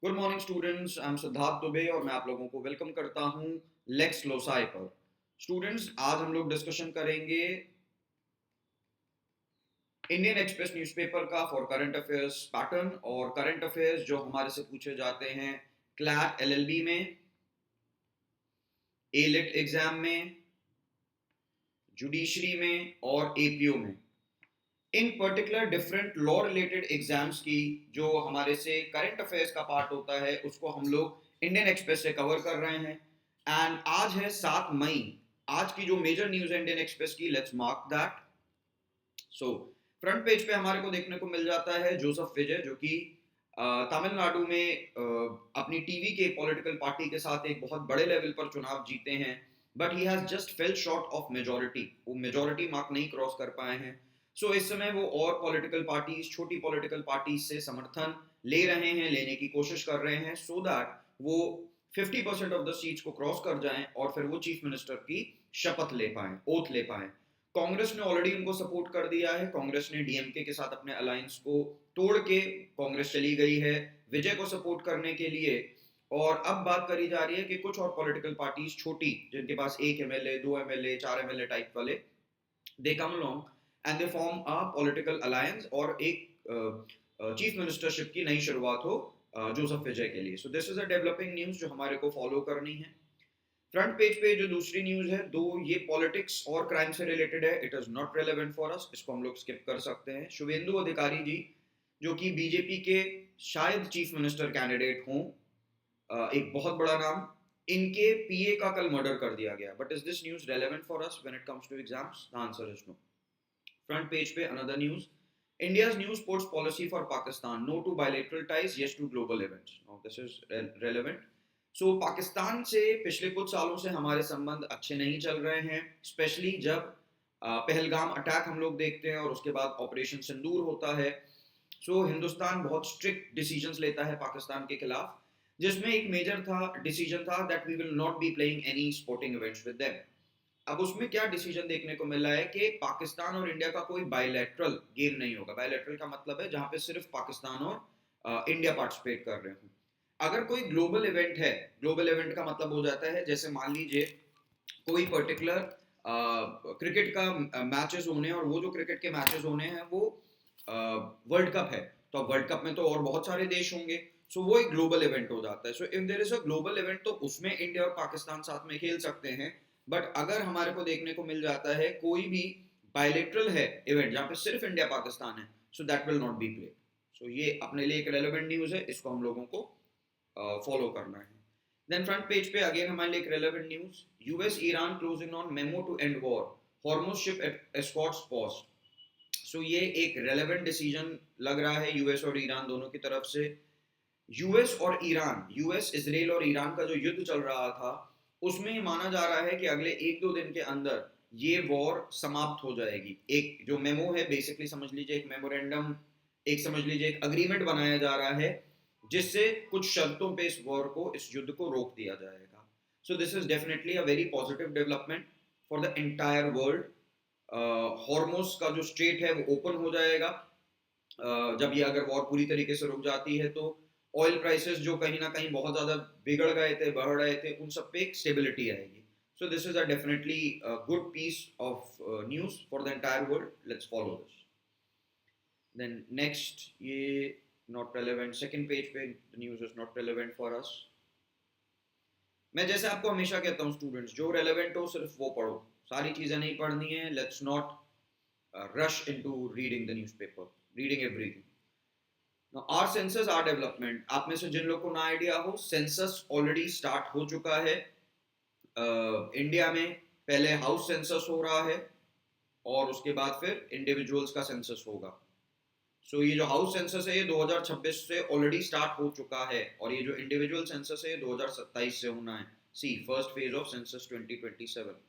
Good morning students, I am Siddharth Dubey और मैं आप लोगों को वेलकम करता हूं लेक्स लोसाई पर। स्टूडेंट्स, आज हम लोग डिस्कशन करेंगे इंडियन एक्सप्रेस न्यूज़पेपर का फॉर करंट अफेयर्स पैटर्न और करंट अफेयर्स जो हमारे से पूछे जाते हैं क्लैट एलएलबी में, एलिट एग्जाम में, जुडिशरी में और एपीओ में। इन particular different law related exams की जो हमारे से करंट अफेयर्स का पार्ट होता है उसको हम लोग इंडियन एक्सप्रेस से कवर कर रहे हैं। एंड आज है 7 मई। आज की जो मेजर न्यूज है इंडियन एक्सप्रेस की, let's mark that. So front page पे हमारे को देखने को मिल जाता है जोसेफ विजय, जो कि तमिलनाडु में अपनी टीवी के पॉलिटिकल पार्टी के साथ एक बहुत बड़े लेवल पर चुनाव जीते हैं, but he has just fail short of majority. वो मेजोरिटी मार्क नहीं क्रॉस कर पाए हैं। सो इस समय वो और पॉलिटिकल पार्टीज, छोटी पॉलिटिकल पार्टीज से समर्थन ले रहे हैं, लेने की कोशिश कर रहे हैं, सो दैट वो 50% ऑफ द सीट्स को क्रॉस कर जाएं और फिर वो चीफ मिनिस्टर की शपथ ले पाएं, ओथ ले पाएं। कांग्रेस ने ऑलरेडी उनको सपोर्ट कर दिया है। कांग्रेस ने डीएमके के साथ अपने अलायंस को तोड़ के कांग्रेस चली गई है विजय को सपोर्ट करने के लिए। और अब बात करी जा रही है कि कुछ और पॉलिटिकल पार्टीज छोटी, जिनके पास एक एमएलए, दो एमएलए, चार एमएलए टाइप वाले, they come along and they form a political alliance और एक चीफ मिनिस्टरशिप की नई शुरुआत हो जोसेफ विजय के लिए। सो this is a developing news जो हमारे को फॉलो करनी है। फ्रंट पेज पे जो दूसरी न्यूज है, दो ये पॉलिटिक्स और क्राइम से रिलेटेड है, it is not relevant for अस, इसको हम लोग स्किप कर सकते हैं। शुभेंदु अधिकारी जी, जो कि बीजेपी के शायद चीफ मिनिस्टर कैंडिडेट हों, एक बहुत बड़ा नाम, इनके पीए का कल मर्डर कर दिया गया। But is this news relevant for us when it comes to exams? The answer is no. Front page पे another news, India's new sports policy for Pakistan, no to bilateral ties, yes to global events. Now this is relevant. So Pakistan से पिछले कुछ सालों से हमारे संबंध अच्छे नहीं चल रहे हैं, स्पेशली जब पहलगाम अटैक हम लोग देखते हैं और उसके बाद ऑपरेशन सिंदूर होता है। सो हिंदुस्तान बहुत स्ट्रिक्ट डिसीजंस लेता है पाकिस्तान के खिलाफ, जिसमें एक मेजर डिसीजन था that we will not be playing any sporting events with them. अब उसमें क्या डिसीजन देखने को मिला है कि पाकिस्तान और इंडिया का कोई बायलैटरल गेम नहीं होगा। बायलैटरल का मतलब है जहां पे सिर्फ पाकिस्तान और इंडिया पार्टिसिपेट कर रहे हो। अगर कोई ग्लोबल इवेंट है, ग्लोबल इवेंट का मतलब हो जाता है जैसे मान लीजिए कोई पर्टिकुलर क्रिकेट का मैचेस होने, और वो जो क्रिकेट के मैचेस होने हैं वो वर्ल्ड कप है, तो अब वर्ल्ड कप में तो और बहुत सारे देश होंगे। सो वो एक ग्लोबल इवेंट हो जाता है। So if there is a global event तो उसमें इंडिया और पाकिस्तान साथ में खेल सकते हैं। बट अगर हमारे को देखने को मिल जाता है कोई भी बायलेटरल है इवेंट जहाँ पे सिर्फ इंडिया पाकिस्तान है, so that will not be played. So ये अपने लिए एक रेलेवेंट न्यूज है, इसको हम लोगों को फॉलो करना है। देन फ्रंट पेज पे अगेन हमारे लिए एक relevant news, US Iran closing on memo to end war, Hormuz ship escorts pause. So ये एक रेलेवेंट डिसीजन लग रहा है यूएस और ईरान दोनों की तरफ से। यूएस और ईरान, यूएस इजराइल और ईरान का जो युद्ध चल रहा था, उसमें माना जा रहा है कि अगले एक दो दिन के अंदर ये वॉर समाप्त हो जाएगी। एक जो मेमो है, बेसिकली समझ लीजिए एक मेमोरेंडम, एक समझ लीजिए एक अग्रीमेंट बनाया जा रहा है, जिससे कुछ शर्तों पे इस वॉर को, इस युद्ध को रोक दिया जाएगा। So this is definitely a very positive development for the entire world. Hormuz का जो स्ट्रेट है वो ओपन हो जाएगा। जब ये अगर वॉर पूरी तरीके से रुक जाती है तो ऑयल प्राइसेस जो कहीं ना कहीं बहुत ज्यादा बिगड़ गए थे, बढ़ रहे थे, उन सब पे एक स्टेबिलिटी आएगी। So this is a definitely good piece of news for the entire world. Let's follow this. Then next, ये नॉट रेलेवेंट, सेकंड पेज पे news is not relevant for us. मैं जैसे आपको हमेशा कहता हूँ स्टूडेंट्स, जो रेलेवेंट हो सिर्फ वो पढ़ो, सारी चीजें नहीं पढ़नी है। Let's not rush into reading the newspaper, reading everything. Now, our census, our development, आप में से जिन लोग को ना आइडिया हो, सेंसस ऑलरेडी स्टार्ट हो चुका है इंडिया में। पहले हाउस सेंसस हो रहा है और उसके बाद फिर इंडिविजुअल्स का सेंसस होगा। सो ये जो हाउस सेंसस है ये 2026 से ऑलरेडी स्टार्ट हो चुका है, और ये जो इंडिविजुअल सेंसस है ये 2027 से होना है। सी फर्स्ट फेज ऑफ सेंसस 2027।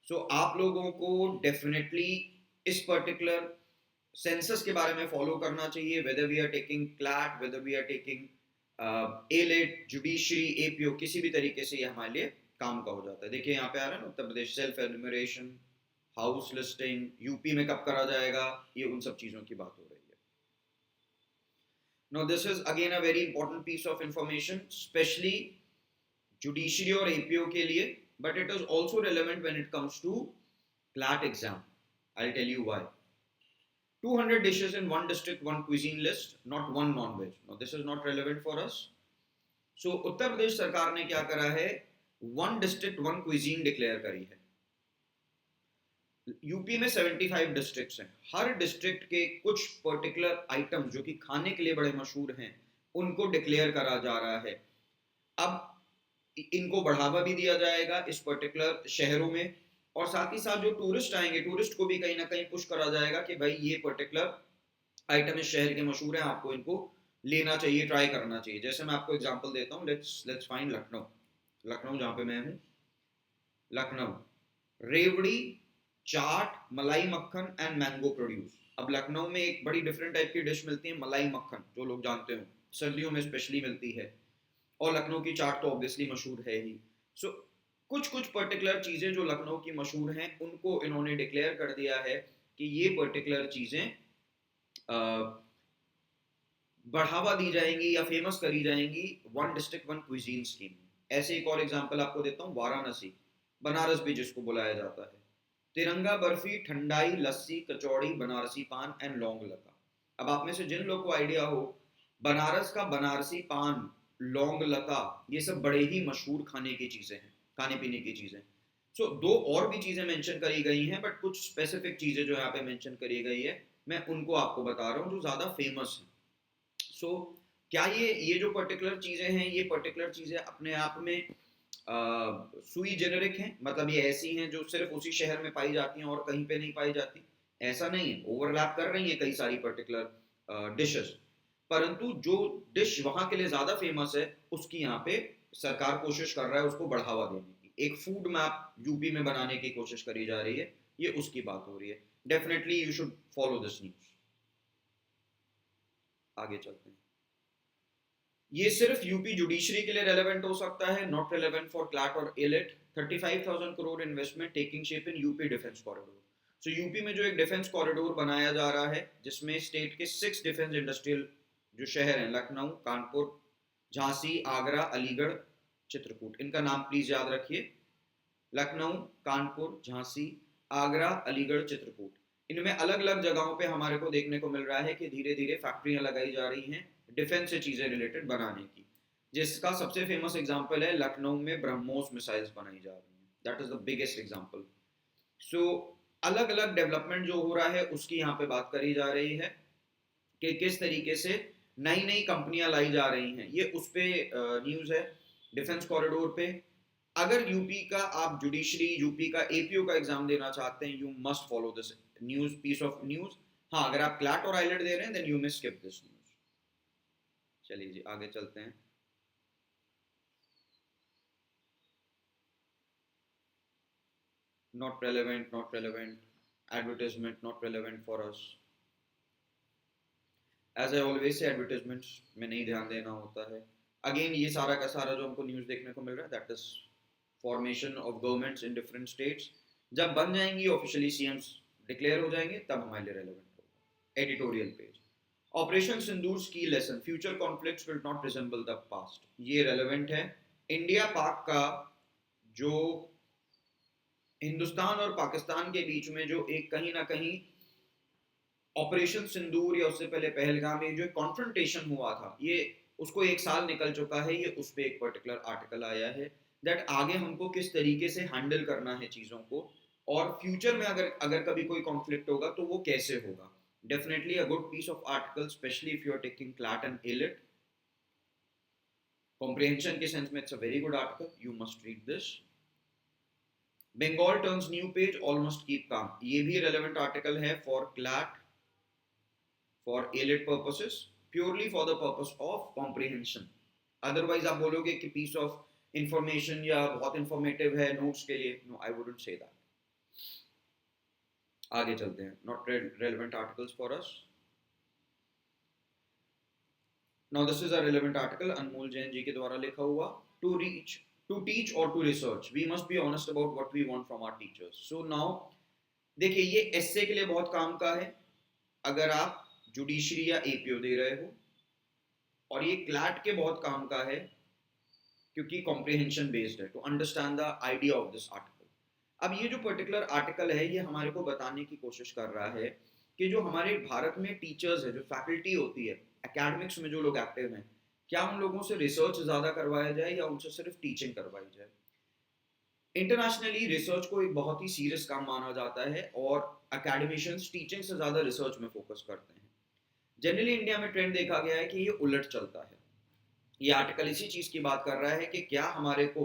सो आप लोगों को डेफिनेटली इस पर्टिकुलर सेंसस के बारे में फॉलो करना चाहिए, whether we are taking CLAT, whether we are taking AILET, judiciary, APO, किसी भी तरीके से ये हमारे लिए काम का हो जाता है। देखिए यहाँ पे आ रहा है ना, Uttar Pradesh self enumeration, house listing, UP में कब करा जाएगा, ये उन सब चीजों की बात हो रही है। Now this is again a very important piece of information, especially judiciary और एपीओ के लिए, but it is also relevant when it comes to CLAT exam. I tell you why. 200 dishes in one district, one cuisine list, not one non-veg. Now this is not relevant for us. So Uttar Pradesh सरकार ने क्या करा है, one district one cuisine declare करी है. UP में 75 districts हैं. हर district के कुछ पर्टिकुलर आइटम्स जो कि खाने के लिए बड़े मशहूर हैं उनको डिक्लेयर करा जा रहा है. अब इनको बढ़ावा भी दिया जाएगा इस पर्टिकुलर शहरों में, और साथ ही साथ जो टूरिस्ट आएंगे, टूरिस्ट को भी कहीं ना कहीं पुश करा जाएगा कि भाई ये पर्टिकुलर आइटम इस शहर के मशहूर है, आपको इनको लेना चाहिए, ट्राई करना चाहिए. जैसे मैं आपको एग्जांपल देता हूँ, लेट्स फाइंड लखनऊ. लखनऊ जहाँ पे मैं हूँ, लखनऊ रेवड़ी, चाट, मलाई मक्खन एंड मैंगो प्रोड्यूस. अब लखनऊ में एक बड़ी डिफरेंट टाइप की डिश मिलती है, मलाई मक्खन, जो लोग जानते हो सर्दियों में स्पेशली मिलती है, और लखनऊ की चाट तो ऑब्वियसली मशहूर है ही. सो कुछ कुछ पर्टिकुलर चीज़ें जो लखनऊ की मशहूर हैं उनको इन्होंने डिक्लेयर कर दिया है कि ये पर्टिकुलर चीज़ें बढ़ावा दी जाएंगी या फेमस करी जाएंगी one district one cuisine scheme. ऐसे एक और एग्जांपल आपको देता हूँ, वाराणसी, बनारस भी जिसको बुलाया जाता है. तिरंगा बर्फी, ठंडाई, लस्सी, कचौड़ी, बनारसी पान एंड लौंग लता. अब आप में से जिन लोग को आइडिया हो, बनारस का बनारसी पान, लौंग लता, ये सब बड़े ही मशहूर खाने की चीज़ें हैं, खाने पीने की चीज़ें. सो दो और भी चीज़ें मेंशन करी गई हैं, बट कुछ स्पेसिफिक चीज़ें जो यहाँ पे मेंशन करी गई है मैं उनको आपको बता रहा हूँ जो ज़्यादा फेमस हैं. सो क्या ये जो पर्टिकुलर चीज़ें हैं, ये पर्टिकुलर चीज़ें अपने आप में सुई जेनेरिक हैं, मतलब ये ऐसी हैं जो सिर्फ उसी शहर में पाई जाती हैं और कहीं पे नहीं पाई जाती? ऐसा नहीं है, ओवरलैप कर रही हैं कई सारी पर्टिकुलर डिशेस, परंतु जो डिश वहाँ के लिए ज़्यादा फेमस है उसकी यहाँ पे सरकार कोशिश कर रहा है उसको बढ़ावा देने की. एक फूड मैप यूपी में बनाने की कोशिश करी जा रही है, ये उसकी बात हो रही है. Definitely you should follow this news. आगे चलते हैं. ये सिर्फ यूपी जुडिशरी के लिए रेलेवेंट हो सकता है, नॉट रेलेवेंट फॉर क्लैट और elite. 35,000 crore investment taking shape in UP defence corridor. So UP में जो एक डिफेंस कॉरिडोर बनाया जा रहा है जिसमें स्टेट के 6 डिफेंस इंडस्ट्रियल जो शहर हैं, लखनऊ, कानपुर, झांसी, आगरा, अलीगढ़, चित्रकूट, इनका नाम प्लीज याद रखिए. लखनऊ, कानपुर, झांसी, आगरा, अलीगढ़, चित्रकूट, इनमें अलग अलग जगहों पे हमारे को देखने को मिल रहा है कि धीरे धीरे फैक्ट्रियां लगाई जा रही हैं डिफेंस से चीज़ें रिलेटेड बनाने की. जिसका सबसे फेमस एग्जांपल है लखनऊ में ब्रह्मोस मिसाइल्स बनाई जा रही हैं. That is the biggest example. So अलग अलग डेवलपमेंट जो हो रहा है उसकी यहाँ पे बात करी जा रही है कि किस तरीके से नई नई कंपनियां लाई जा रही हैं. ये उस पे न्यूज़ है डिफेंस कॉरिडोर पे. अगर यूपी का आप जुडिशरी, यूपी का एपीओ का एग्जाम देना चाहते हैं, you must follow this news, piece of news. हाँ, अगर आप क्लैट और आइलेट दे रहे हैं then you may skip this news. चलिए जी आगे चलते हैं. Not relevant, not relevant. Advertisement not relevant for us. As I always say advertisements में नहीं ध्यान देना होता है. अगेन ये सारा का सारा जो हमको न्यूज़ देखने को मिल रहा है that is formation of governments in different states. जब बन जाएंगी ऑफिशियली, सीएम्स डिक्लेयर हो जाएंगे, तब हमारे लिए रेलेवेंट होगा. एडिटोरियल पेज, ऑपरेशन सिंदूर की lesson, future conflicts will not resemble the past. ये रेलेवेंट है. इंडिया पाक का जो हिंदुस्तान और पाकिस्तान के बीच में जो एक कहीं ना कहीं ऑपरेशन सिंदूर या उससे पहले पहलगाम में जो कॉन्फ्रंटेशन हुआ था, ये उसको एक साल निकल चुका है. ये उस पर एक पर्टिकुलर आर्टिकल आया है दैट आगे हमको किस तरीके से हैंडल करना है चीज़ों को, और फ्यूचर में अगर अगर कभी कोई कॉन्फ्लिक्ट होगा तो वो कैसे होगा. Definitely a good piece of article, specially if you are taking CLAT and AILET. Comprehension के सेंस में it's a very good article, you must read this. Bengal turns new page, all must keep calm. ये भी relevant article है for CLAT, for ALET purposes, purely for the purpose of comprehension. Otherwise आप बोलोगे कि piece of information या बहुत informative है notes के लिए, no, I wouldn't say that. आगे चलते हैं. Not relevant articles for us. Now this is a relevant article, अनमोल जैन जी के द्वारा लिखा हुआ. To teach or to research, we must be honest about what we want from our teachers. So now देखिए ये essay के लिए बहुत काम का है. अगर आप जुडिशरी या एपीओ दे रहे हो, और ये क्लैट के बहुत काम का है क्योंकि कॉम्प्रिहेंशन बेस्ड है, to understand the idea of this article. अब ये जो पर्टिकुलर आर्टिकल है ये हमारे को बताने की कोशिश कर रहा है कि जो हमारे भारत में टीचर्स है, जो फैकल्टी होती है, एकेडमिक्स में जो लोग एक्टिव हैं, क्या उन लोगों से रिसर्च ज़्यादा करवाया जाए या उनसे सिर्फ टीचिंग करवाई जाए। इंटरनेशनली रिसर्च को एक बहुत ही सीरियस काम माना जाता है और एकेडमिशियंस टीचिंग से ज़्यादा रिसर्च में फोकस करते हैं। जनरली इंडिया में ट्रेंड देखा गया है कि ये उलट चलता है। ये आर्टिकल इसी चीज़ की बात कर रहा है कि क्या हमारे को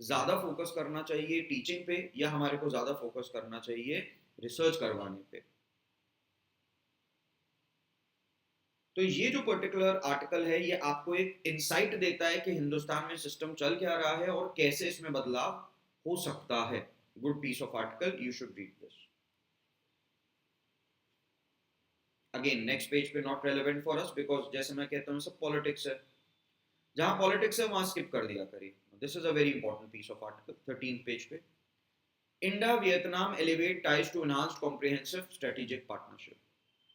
ज़्यादा फोकस करना चाहिए टीचिंग पे या हमारे को ज़्यादा फोकस करना चाहिए रिसर्च करवाने पे। तो ये जो पर्टिकुलर आर्टिकल है ये आपको एक इंसाइट देता है कि हिंदुस्तान में सिस्टम चल क्या रहा है और कैसे इसमें बदलाव हो सकता है। Good piece of article, you should read this. Again next page पे not relevant for us because जैसे मैं कहता हूँ सब पॉलिटिक्स है, जहां पॉलिटिक्स है वहां स्किप कर दिया करिए। This is a very important piece of article 13 page पे। India Vietnam elevate ties to enhance comprehensive strategic partnership.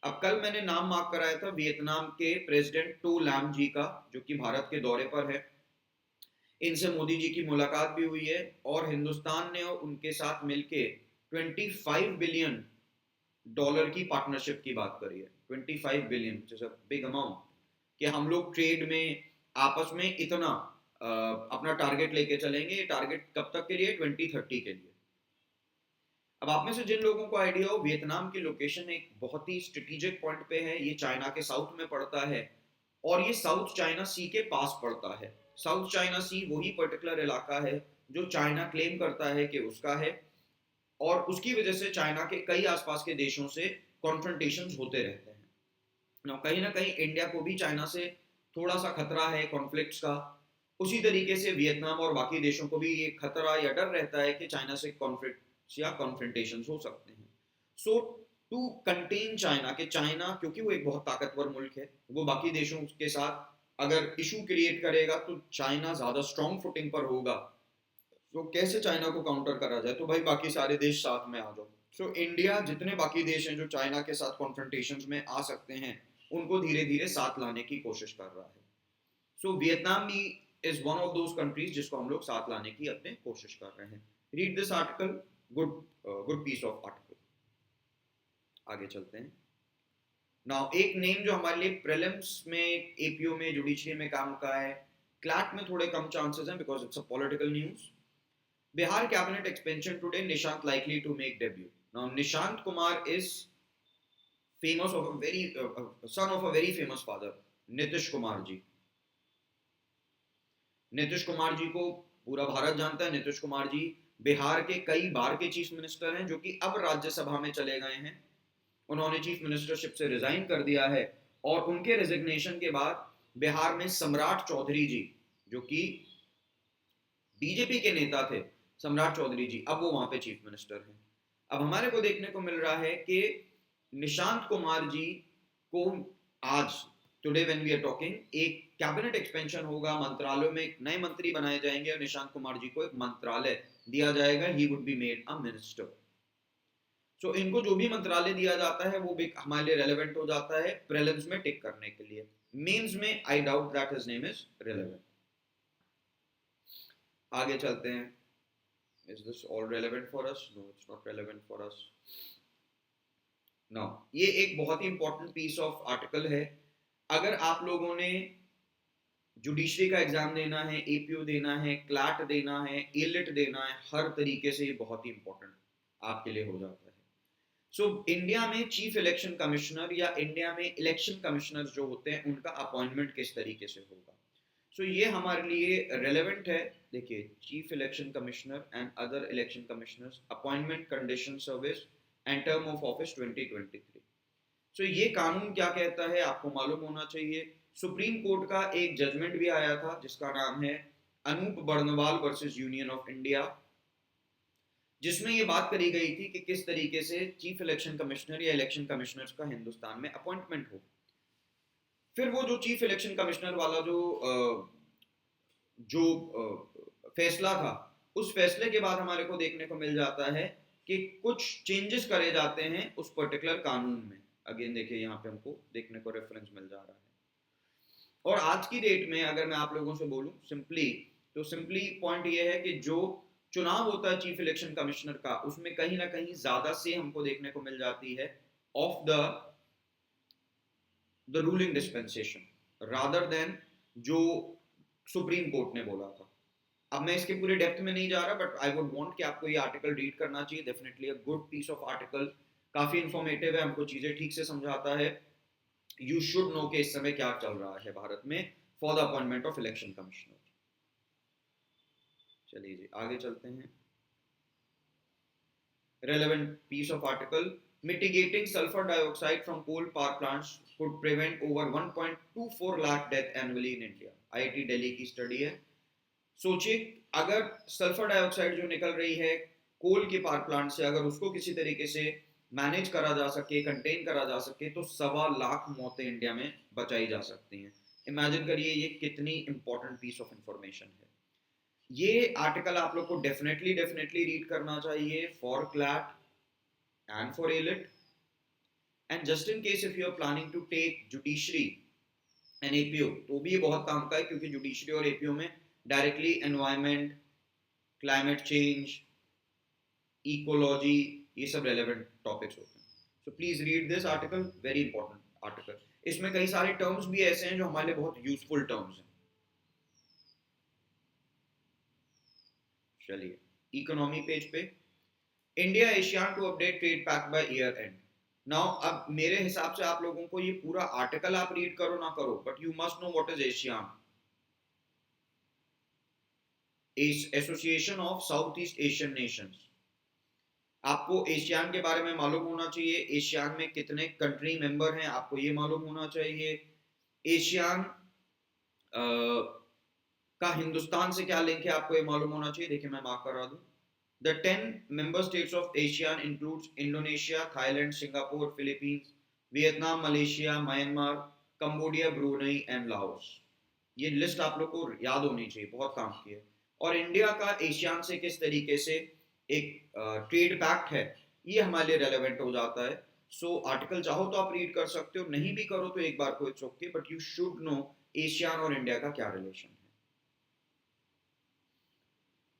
अब कल मैंने नाम मार्क कराया था वियतनाम के प्रेसिडेंट टू लैम जी का, जो कि भारत के दौरे पर है। इनसे मोदी जी की मुलाकात भी हुई है और हिंदुस्तान ने उनके साथ मिलके 25 बिलियन डॉलर की पार्टनरशिप की बात करी है। 25 billion is a big amount कि हम लोग ट्रेड में आपस में इतना अपना टारगेट लेके चलेंगे। टारगेट कब तक के लिए? 2030 के लिए। अब आप में से जिन लोगों को आइडिया हो, वियतनाम की लोकेशन एक बहुत ही स्ट्रेटेजिक पॉइंट पे है। ये चाइना के साउथ में पड़ता है और ये साउथ चाइना सी के पास पड़ता है। साउथ चाइना सी वही पर्टिकुलर इलाका है जो चाइना क्लेम करता है कि उसका है और उसकी वजह से चाइना के कई आसपास के देशों से कॉन्फ्रंटेशन होते रहते हैं। कहीं ना कहीं इंडिया को भी चाइना से थोड़ा सा खतरा है कॉन्फ्लिक्ट्स का। उसी तरीके से वियतनाम और बाकी देशों को भी ये खतरा या डर रहता है कि चाइना से कॉन्फ्लिक्ट्स या कॉन्फ्रंटेशन हो सकते हैं। सो टू कंटेन चाइना, कि चाइना क्योंकि वो एक बहुत ताकतवर मुल्क है, वो बाकी देशों के साथ अगर इशू क्रिएट करेगा तो चाइना ज्यादा स्ट्रॉन्ग फुटिंग पर होगा। तो कैसे चाइना को काउंटर करा जाए? तो भाई बाकी सारे देश साथ में आ जाओ। सो इंडिया जितने बाकी देश हैं जो चाइना के साथ कॉन्फ्रंटेशन में आ सकते हैं उनको धीरे धीरे साथ लाने की कोशिश कर रहा है। सो वियतनाम भी is one of those countries जिसको हम लोग साथ लाने की अपने कोशिश कर रहे हैं। Read this article, good good piece of article. आगे चलते हैं। नाउ एक नेम जो हमारे लिए प्रीलिम्स में, एपीओ में, जुडिशरी में काम का है, क्लैट में थोड़े कम चांसेस हैं because it's a political news. Bihar cabinet expansion today, Nishant likely to make debut. Now Nishant Kumar is famous of a very son of a very famous father, Nitish Kumar ji. Nitish Kumar ji को पूरा भारत जानता है। नीतीश कुमार जी बिहार के कई बार के chief minister हैं जो कि अब राज्यसभा में चले गए हैं। उन्होंने चीफ मिनिस्टरशिप से रिजाइन कर दिया है और उनके रिजिग्नेशन के बाद बिहार में सम्राट चौधरी जी, जो कि बीजेपी के नेता थे, सम्राट चौधरी जी, अब वो वहां पे चीफ मिनिस्टर हैं। अब हमारे को देखने को मिल रहा है कि निशांत कुमार जी को आज, today when we are talking, एक कैबिनेट एक्सपेंशन होगा, मंत्रालयों में नए मंत्री बनाए जाएंगे और निशांत कुमार जी को एक मंत्रालय दिया जाएगा। He would be made a minister. So इनको जो भी मंत्रालय दिया जाता है वो भी हमारे लिए रेलेवेंट हो जाता है प्रीलिम्स में टिक करने के लिए। मेंस में I doubt that his name is relevant. आगे चलते हैं। Is this all relevant for us? No, it's not relevant for us. Now, ये एक बहुत ही इंपॉर्टेंट पीस ऑफ आर्टिकल है। अगर आप लोगों ने जुडिशरी का एग्जाम देना है, एपीओ देना है, क्लैट देना है, एलिट देना है, हर तरीके से ये बहुत ही इंपॉर्टेंट आपके लिए हो जाता है। सो इंडिया में चीफ इलेक्शन कमिश्नर या इंडिया में इलेक्शन कमिश्नर जो होते हैं उनका अपॉइंटमेंट किस तरीके से होगा, सो ये हमारे लिए रेलेवेंट है। देखिए, chief election commissioner and other election commissioners appointment, condition, service and term of office 2023। सो ये कानून क्या कहता है आपको मालूम होना चाहिए। सुप्रीम कोर्ट का एक जजमेंट भी आया था जिसका नाम है Anoop Barnwal versus Union of India, जिसमें ये बात करी गई थी कि किस तरीके से चीफ इलेक्शन कमिश्नर या इलेक्शन कमिश्नर्स का हिंदुस्तान में अपॉइंटमेंट हो। फिर वो जो चीफ इलेक्शन कमिश्नर वाला जो फैसला था, उस फैसले के बाद हमारे को देखने को मिल जाता है कि कुछ चेंजेस करे जाते हैं उस पर्टिकुलर कानून में। अगेन देखिए, यहाँ पे हमको देखने को रेफरेंस मिल जा रहा है। और आज की डेट में अगर मैं आप लोगों से बोलूं सिंपली, तो सिंपली पॉइंट ये है कि जो चुनाव होता है चीफ इलेक्शन कमिश्नर का, उसमें कहीं ना कहीं ज्यादा से हमको देखने को मिल जाती है of the ruling dispensation rather than जो सुप्रीम कोर्ट ने बोला था। अब मैं इसके पूरे डेप्थ में नहीं जा रहा, बट आई वुड वांट कि आपको ये आर्टिकल रीड करना चाहिए, definitely a good piece of article, काफी इंफॉर्मेटिव है, हमको चीजें ठीक से समझाता है। यू शुड नो कि इस समय क्या चल रहा है भारत में for the appointment of election commissioner. चलिए जी आगे चलते हैं। Relevant piece of article: mitigating sulfur dioxide from coal power plants could prevent over 1.24 lakh death annually in India। IIT Delhi की स्टडी है। सोचिए, अगर सल्फर डाइऑक्साइड जो निकल रही है कोल के पावर प्लांट से, अगर उसको किसी तरीके से मैनेज करा जा सके, कंटेन करा जा सके, तो 1.25 लाख मौतें इंडिया में बचाई जा सकती हैं। इमेजिन करिए ये कितनी इंपॉर्टेंट पीस ऑफ इंफॉर्मेशन है। ये आर्टिकल आप लोग को डेफिनेटली डेफिनेटली रीड करना चाहिए for CLAT and for AILET, and just in case if you are planning to take judiciary and APO, तो भी ये बहुत काम का है, क्योंकि जुडिशरी और एपीओ में directly environment, climate change, ecology, ये सब रेलेवेंट टॉपिक्स होते हैं। So please read this article, very important article. इसमें कई सारे टर्म्स भी ऐसे हैं जो हमारे लिए बहुत यूजफुल टर्म्स हैं। चलिए इकोनॉमी पेज पे, India ASEAN to update trade pact by year end. Now अब मेरे हिसाब से आप लोगों को ये पूरा आर्टिकल आप रीड करो ना करो, but you must know what is ASEAN, Association of South East Asian Nations. आपको एशियान के बारे में मालूम होना चाहिए, एशियान में कितने कंट्री मेंबर हैं आपको ये मालूम होना चाहिए, एशियान का हिंदुस्तान से क्या लिंक है आपको ये मालूम होना चाहिए। देखिए मैं मार्क करा दूं, the 10 member states of ASEAN includes Indonesia, Thailand, Singapore, Philippines, Vietnam, Malaysia, Myanmar, Cambodia, Brunei and Laos। ये लिस्ट आप लोग को याद होनी चाहिए, बहुत काम की है। और इंडिया का एशियान से किस तरीके से एक ट्रेड पैक्ट है, ये हमारे लिए रेलेवेंट हो जाता है। सो आर्टिकल चाहो तो आप रीड कर सकते हो, नहीं भी करो तो एक बार को it's okay, but you should know ASEAN और इंडिया का क्या रिलेशन है।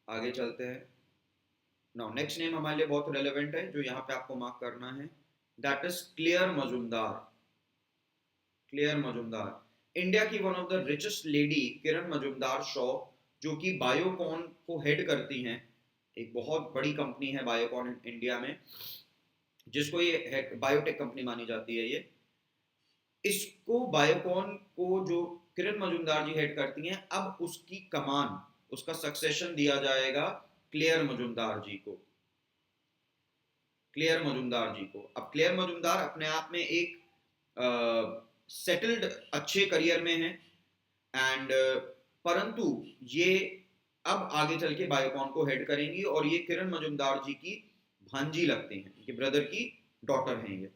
आगे चलते हैं। नाउ नेक्स्ट नेम हमारे लिए बहुत रेलेवेंट है, जो यहाँ पे आपको मार्क करना है, that is clear Majumdar. Clear Majumdar India की one of the richest lady Kiran Majumdar Shaw, जो कि बायोकॉन को हेड करती हैं, एक बहुत बड़ी कंपनी है बायोकॉन इंडिया में, जिसको ये बायोटेक कंपनी मानी जाती है। ये इसको बायोकॉन को जो किरण मजुमदार जी हेड करती हैं, अब उसकी कमान, उसका सक्सेशन दिया जाएगा क्लियर मजुमदार जी को। क्लियर मजुमदार जी को, अब क्लियर मजुमदार अपने आप में एक सेटल्ड अच्छे करियर में है, एंड परंतु ये अब आगे चल के बायोकॉन को हेड करेंगी, और ये किरण मजुमदार जी की भांजी लगते हैं, इनके ब्रदर की डॉटर हैं ये।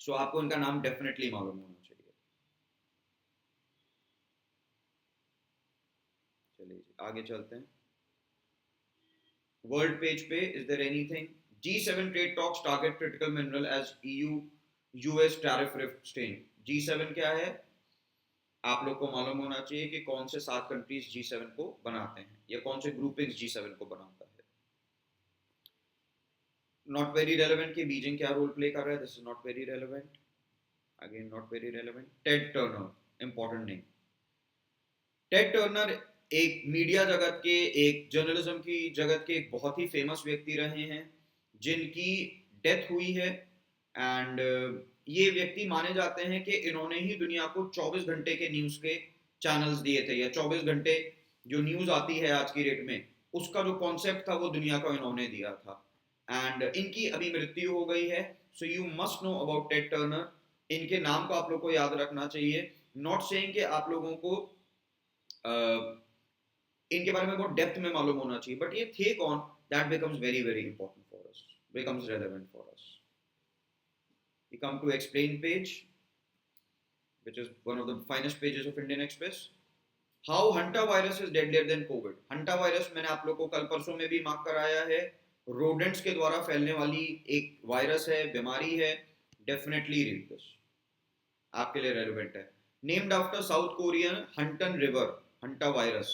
सो आपको इनका नाम डेफिनेटली मालूम होना चाहिए। चलिए आगे चलते हैं। वर्ल्ड पेज पे, is there anything, G7 trade talks target critical mineral as EU US tariff rift strain। G7 क्या है, आप लोग को मालूम होना चाहिए कि कौन से 7 कंट्रीज G7 को बनाते हैं, या कौन से ग्रुपिंग्स G7 को बनाता है। नॉट वेरी रेलेवेंट कि बीजिंग क्या रोल प्ले कर रहा है, this is not very relevant, again not very relevant. Ted Turner, important name. Ted Turner एक मीडिया जगत के, एक जर्नलिज्म की जगत के एक बहुत ही फेमस व्यक्ति रहे हैं, जिनकी डेथ हुई है। एंड ये व्यक्ति माने जाते हैं कि इन्होंने ही दुनिया को 24 घंटे के न्यूज़ के चैनल्स दिए थे, या 24 घंटे जो न्यूज़ आती है आज की डेट में, उसका जो कॉन्सेप्ट था वो दुनिया को इन्होंने दिया था। एंड इनकी अभी मृत्यु हो गई है। So you must know about Ted Turner, इनके नाम को आप लोग को याद रखना चाहिए। नॉट सेइंग कि आप लोगों को इनके बारे में बहुत डेप्थ में मालूम होना चाहिए, बट ये थे कौन, that becomes very very important for us, becomes relevant for us। We come to explain page, which is one of the finest pages of Indian Express। How Hanta virus is deadlier than COVID। Hanta virus मैंने आप लोग को कल परसों में भी mark कराया है, रोडेंट्स के द्वारा फैलने वाली एक वायरस है, बीमारी है। डेफिनेटली रीड दिस, आपके लिए रेलेवेंट है। Named after South Korean Hantan river, Hanta virus.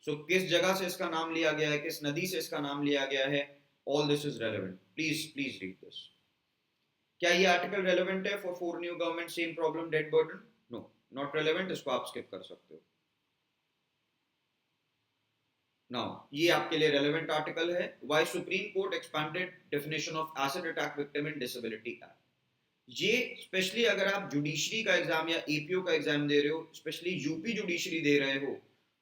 So किस जगह से इसका नाम लिया गया है, किस नदी से इसका नाम लिया गया है, all this is relevant, please please read this. क्या ये आर्टिकल रेलेवेंट है for 4 new government same problem debt burden? No, not relevant, इसको आप स्किप कर सकते हो। नाउ ये आपके लिए रेलेवेंट आर्टिकल है, why supreme court expanded definition of acid attack victim in disability act. ये स्पेशली अगर आप जुडिशरी का एग्जाम या एपीओ का एग्जाम दे रहे हो, स्पेशली यूपी जुडिशरी दे रहे हो,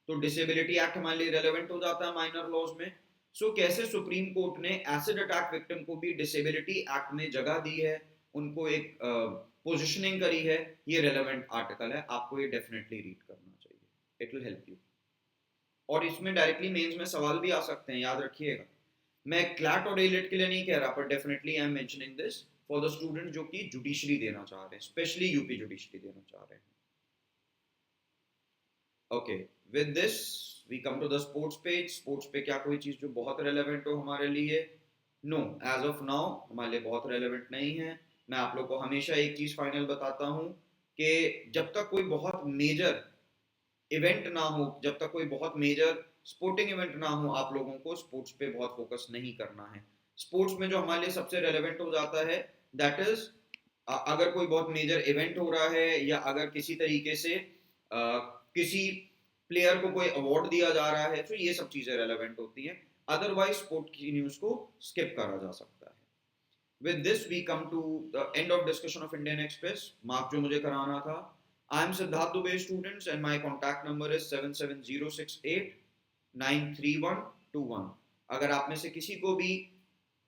तो डिसेबिलिटी एक्ट हमारे लिए रेलेवेंट हो जाता है माइनर लॉज में। सो कैसे सुप्रीम कोर्ट ने एसिड अटैक विक्टिम को भी डिसेबिलिटी एक्ट में जगह दी है, उनको एक पोजिशनिंग करी है, ये रेलेवेंट आर्टिकल है, आपको ये डेफिनेटली रीड करना चाहिए, इट विल हेल्प यू। और इसमें डायरेक्टली मेंस में सवाल भी आ सकते हैं, याद रखिएगा। मैं क्लैट और एलेट के लिए नहीं कह रहा, पर definitely I am mentioning this for the student जो कि जुडिशरी देना चाह रहे हैं, स्पेशली यूपी जुडिशरी देना चाह रहे हैं। Okay, with this we come to the sports page. Sports पे क्या कोई चीज जो बहुत रेलेवेंट हो हमारे लिए? नो, एज ऑफ नाउ हमारे लिए बहुत रेलेवेंट नहीं है। मैं आप लोग को हमेशा एक चीज फाइनल बताता हूँ कि जब तक कोई बहुत मेजर इवेंट ना हो, जब तक कोई बहुत मेजर स्पोर्टिंग इवेंट ना हो, आप लोगों को स्पोर्ट्स पे बहुत फोकस नहीं करना है। स्पोर्ट्स में जो हमारे लिए सबसे रेलेवेंट हो जाता है, दैट इज अगर कोई बहुत मेजर इवेंट हो रहा है, या अगर किसी तरीके से किसी प्लेयर को कोई अवार्ड दिया जा रहा है, तो ये सब चीजें रेलेवेंट होती हैं। अदरवाइज स्पोर्ट की न्यूज को स्किप करा जा सकता है। With this, we come to the end of discussion of Indian Express. Mark जो मुझे कराना था। I am Siddharth Dubey students and my contact number is 7706893121। अगर आप में से किसी को भी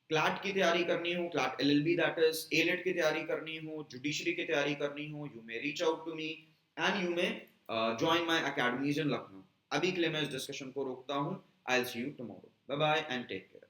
क्लैट की तैयारी करनी हो, CLAT LLB that is AILET की तैयारी करनी हो, जुडिशरी की तैयारी करनी हो, you may reach out to me and you may join my academies in Lucknow. अभी के लिए मैं इस डिस्कशन को रोकता हूँ। I will see you tomorrow. Bye bye and take care.